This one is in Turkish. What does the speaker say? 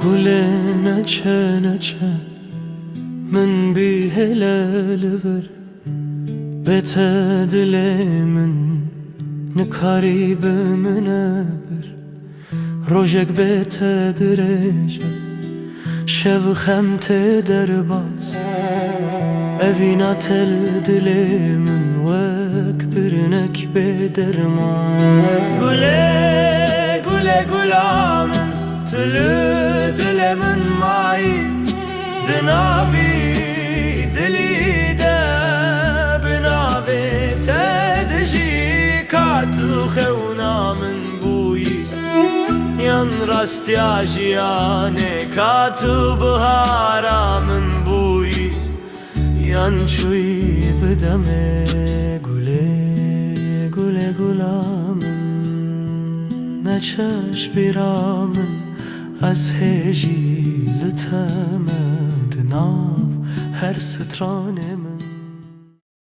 Gule neçe neçe min bir helal ver bete dilemin nikari bimine bir rojek bete direje şev xemte derbaz evina tel dilemin vek birinek bederman Gule gule gulamin tülü dilemin mayi dinavi dili de binavi tedji katu xewna min buyi yan rastya jiyane katu bihara min buyi yan çuyi bideme gule gule gulamin neçeş biramin از هجی لتمد ناف هر سترانه